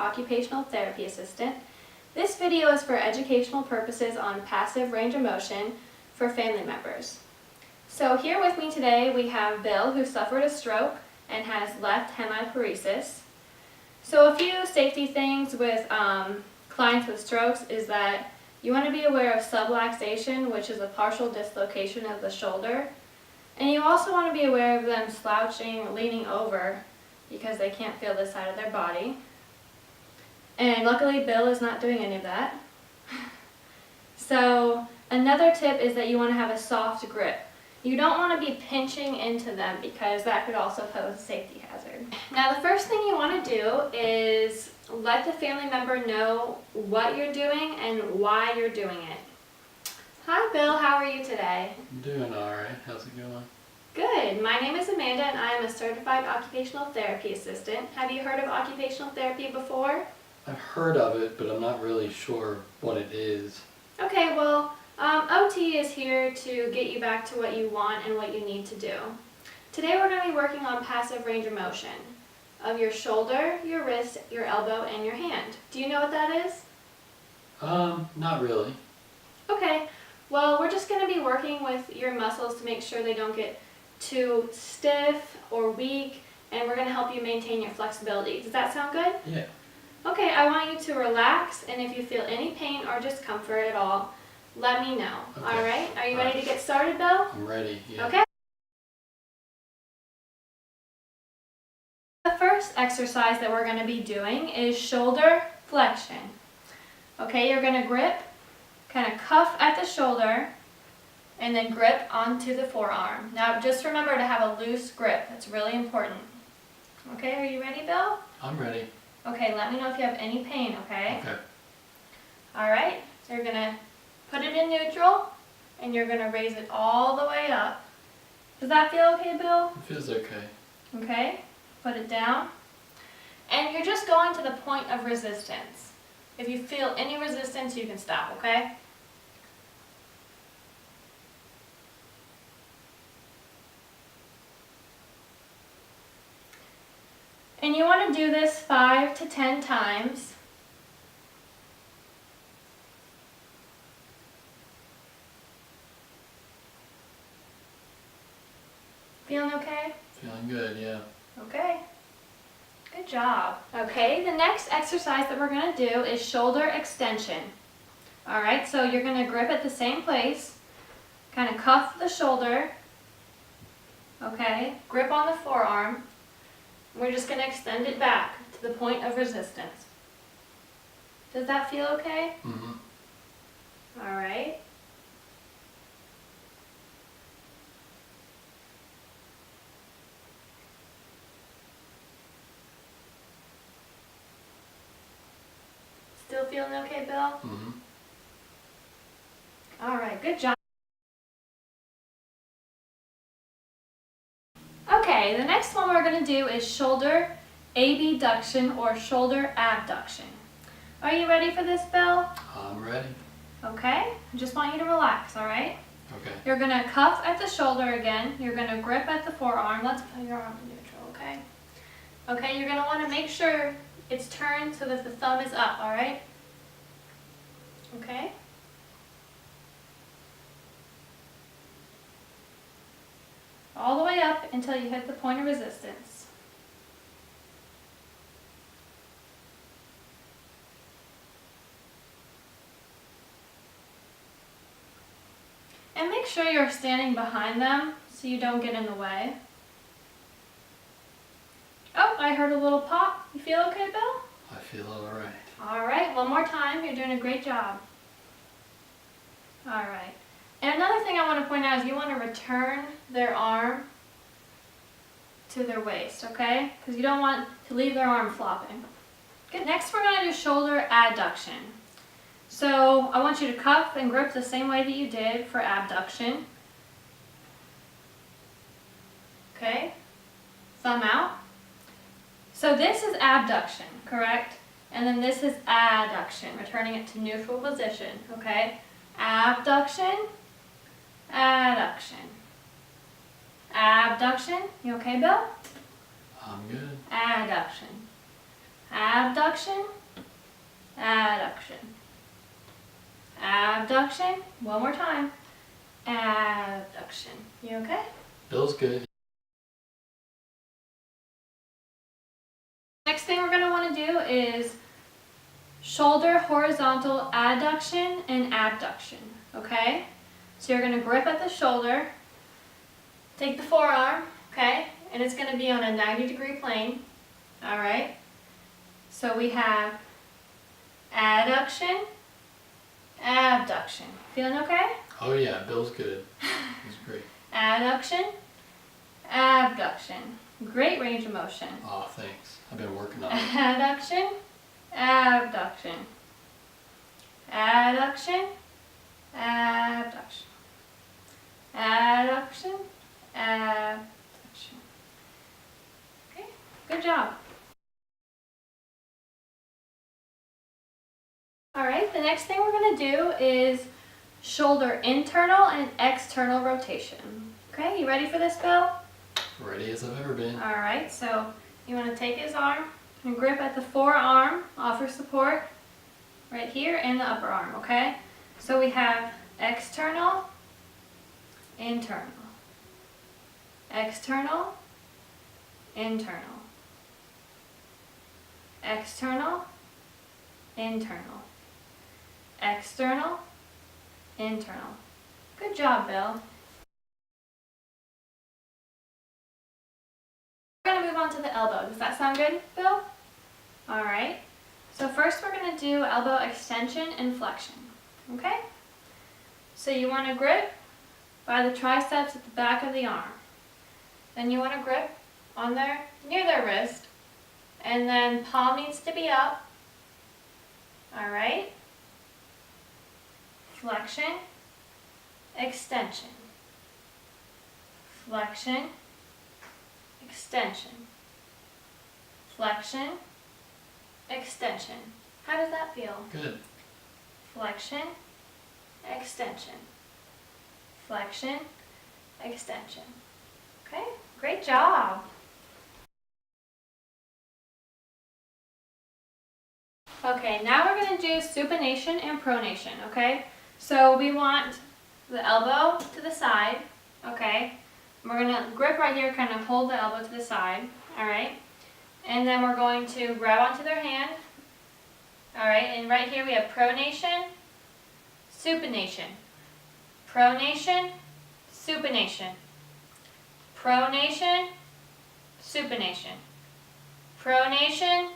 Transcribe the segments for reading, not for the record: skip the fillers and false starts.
occupational therapy assistant. This video is for educational purposes on passive range of motion for family members. So here with me today we have Bill, who suffered a stroke and has left hemiparesis. So a few safety things with clients with strokes is that you want to be aware of subluxation, which is a partial dislocation of the shoulder. And you also want to be aware of them slouching or leaning over because they can't feel this side of their body. And luckily Bill is not doing any of that. So another tip is that you want to have a soft grip. You don't want to be pinching into them because that could also pose a safety hazard. Now the first thing you want to do is let the family member know what you're doing and why you're doing it. Hi Bill, how are you today? I'm doing alright. How's it going? Good. My name is Amanda and I am a certified occupational therapy assistant. Have you heard of occupational therapy before? I've heard of it, but I'm not really sure what it is. Okay, well, OT is here to get you back to what you want and what you need to do. Today we're going to be working on passive range of motion of your shoulder, your wrist, your elbow, and your hand. Do you know what that is? Not really. Okay, well, we're just going to be working with your muscles to make sure they don't get too stiff or weak, and we're going to help you maintain your flexibility. Does that sound good? Yeah. Okay, I want you to relax, and if you feel any pain or discomfort at all, let me know. Okay. All right? Are you ready to get started, Bill? I'm ready, yeah. Okay. The first exercise that we're going to be doing is shoulder flexion. Okay, you're going to grip, kind of cuff at the shoulder, and then grip onto the forearm. Now just remember to have a loose grip. That's really important. Okay, are you ready, Bill? I'm ready. Okay, let me know if you have any pain, okay? Okay. Alright, so you're going to put it in neutral, and you're going to raise it all the way up. Does that feel okay, Bill? It feels okay. Okay, put it down. And you're just going to the point of resistance. If you feel any resistance, you can stop, okay? And you want to do this 5 to 10 times. Feeling okay? Feeling good, yeah. Okay. Good job. Okay, the next exercise that we're going to do is shoulder extension. Alright, so you're going to grip at the same place, kind of cuff the shoulder, okay, grip on the forearm. We're just going to extend it back to the point of resistance. Does that feel okay? Mm-hmm. Alright. Still feeling okay, Bill? Mm-hmm. Alright, good job. Okay, the next one we're going to do is shoulder abduction or shoulder abduction. Are you ready for this, Bill? I'm ready. Okay, I just want you to relax, alright? Okay. You're going to cuff at the shoulder again. You're going to grip at the forearm. Let's put your arm in neutral, okay? Okay, you're going to want to make sure it's turned so that the thumb is up, alright? Okay? All the way up until you hit the point of resistance. And make sure you're standing behind them so you don't get in the way. Oh, I heard a little pop. You feel okay, Bill? I feel alright. Alright, one more time. You're doing a great job. Alright. And another thing I want to point out is you want to return their arm to their waist, okay? Because you don't want to leave their arm flopping. Good. Next we're going to do shoulder adduction. So I want you to cuff and grip the same way that you did for abduction. Okay? Thumb out. So this is abduction, correct? And then this is adduction, returning it to neutral position, okay? Abduction, adduction. Abduction. You okay, Bill? I'm good. Adduction. abduction, adduction, abduction. One more time. Abduction. You okay? Bill's good. Next thing we're going to want to do is shoulder horizontal adduction and abduction. Okay? So you're going to grip at the shoulder, take the forearm, okay? And it's going to be on a 90-degree plane. All right? So we have adduction, abduction. Feeling okay? Oh yeah, Bill's good. He's great. Adduction, abduction. Great range of motion. Oh, thanks. I've been working on it. Adduction, abduction. Adduction, abduction. Adduction, abduction. Okay, good job. Alright, the next thing we're going to do is shoulder internal and external rotation. Okay, you ready for this, Bill? Ready as I've ever been. Alright, so you want to take his arm and grip at the forearm, offer support right here in the upper arm, okay? So we have external, internal, external, internal, external, internal, external, internal. Good job, Bill. We're going to move on to the elbow. Does that sound good, Bill? Alright. So first we're going to do elbow extension and flexion. Okay? So you want to grip by the triceps at the back of the arm. Then you want to grip on their, near their wrist. And then palm needs to be up. Alright? Flexion, extension. Flexion, extension. Flexion, extension. How does that feel? Good. Flexion, extension. Flexion, extension. Okay, great job. Okay, now we're going to do supination and pronation, okay? So we want the elbow to the side, okay? We're going to grip right here, kind of hold the elbow to the side, alright? And then we're going to grab onto their hand, alright? And right here we have pronation, supination. Pronation, supination. Pronation, supination. Pronation,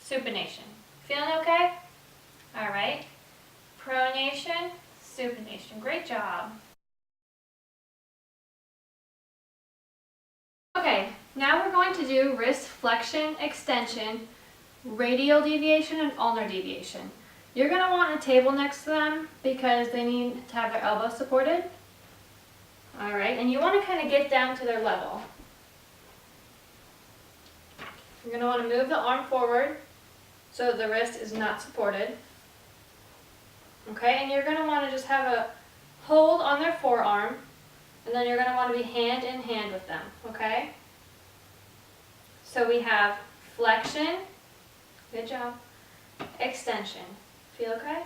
supination. Feeling okay? Alright. Pronation, supination. Great job. Okay, now we're going to do wrist flexion, extension, radial deviation, and ulnar deviation. You're going to want a table next to them because they need to have their elbows supported. Alright, and you want to kind of get down to their level. You're going to want to move the arm forward so the wrist is not supported. Okay, and you're going to want to just have a hold on their forearm, and then you're going to want to be hand in hand with them, okay? So we have flexion, good job, extension. Feel okay?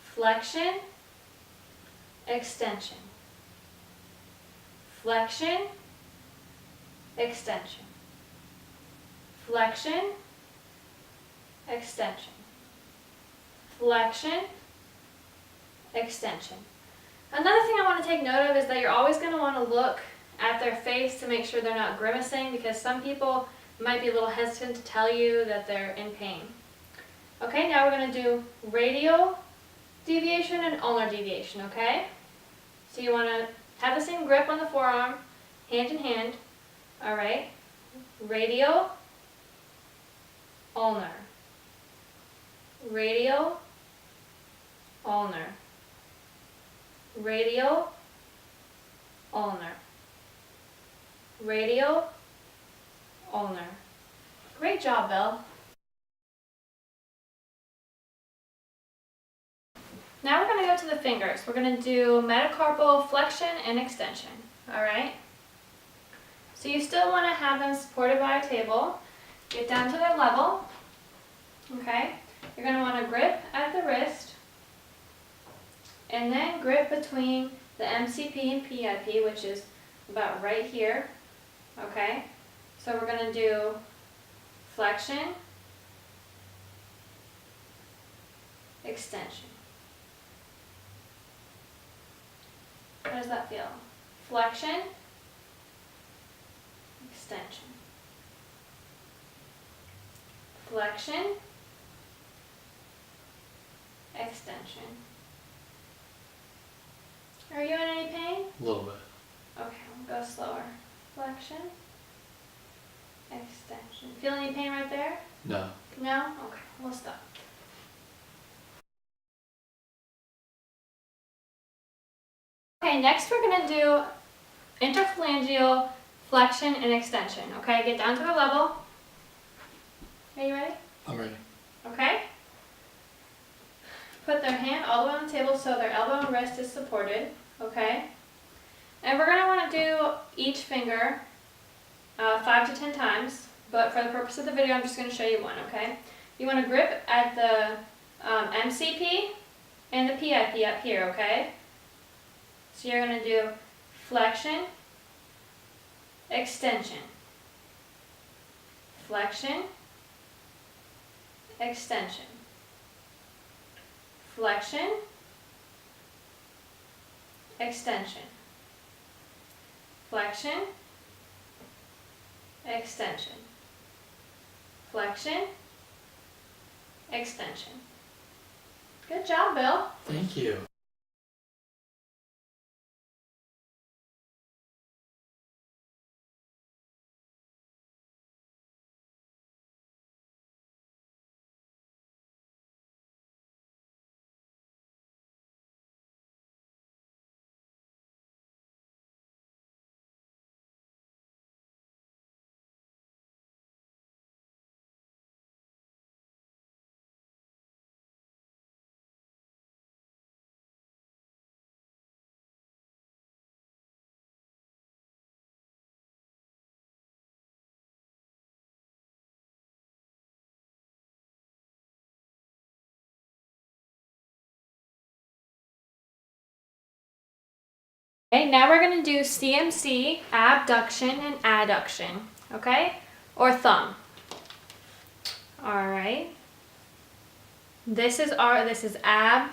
Flexion, extension. Flexion, extension. Flexion, extension. Flexion, extension. Another thing I want to take note of is that you're always going to want to look at their face to make sure they're not grimacing, because some people might be a little hesitant to tell you that they're in pain. Okay, now we're going to do radial deviation and ulnar deviation, okay? So you want to have the same grip on the forearm, hand in hand, alright? Radial, ulnar. Radial, ulnar. Radial, ulnar. Radial, ulnar. Great job, Bill. Now we're going to go to the fingers. We're going to do metacarpal flexion and extension. Alright? So you still want to have them supported by a table. Get down to their level. Okay? You're going to want to grip at the wrist and then grip between the MCP and PIP, which is about right here. Okay? So we're going to do flexion, extension. How does that feel? Flexion, extension. Flexion, extension. Are you in any pain? A little bit. Okay, we'll go slower. Flexion, extension. Feel any pain right there? No. No? Okay, we'll stop. Okay, next we're going to do interphalangeal flexion and extension. Okay, get down to the level. Are you ready? I'm ready. Okay. Put their hand all the way on the table so their elbow and wrist is supported. Okay. And we're going to want to do each finger 5 to 10 times, but for the purpose of the video, I'm just going to show you one. Okay. You want to grip at the MCP and the PIP up here. Okay. So you're going to do flexion, extension, flexion, extension, flexion, extension, flexion, extension, flexion, extension. Good job, Bill. Thank you. Okay, now we're going to do CMC, abduction and adduction, okay? Or thumb. All right. This is abducted.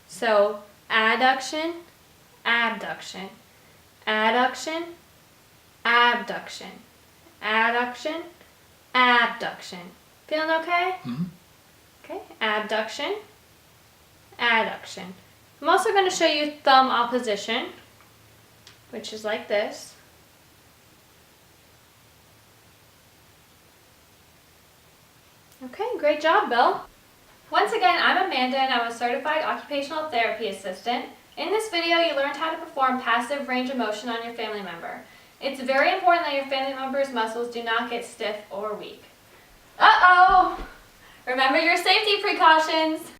So adduction, abduction, adduction, abduction, adduction, abduction. Feeling okay? Mm-hmm. Okay, abduction, adduction. I'm also going to show you thumb opposition, which is like this. Okay, great job, Bill. Once again, I'm Amanda and I'm a certified occupational therapy assistant. In this video, you learned how to perform passive range of motion on your family member. It's very important that your family member's muscles do not get stiff or weak. Uh-oh! Remember your safety precautions!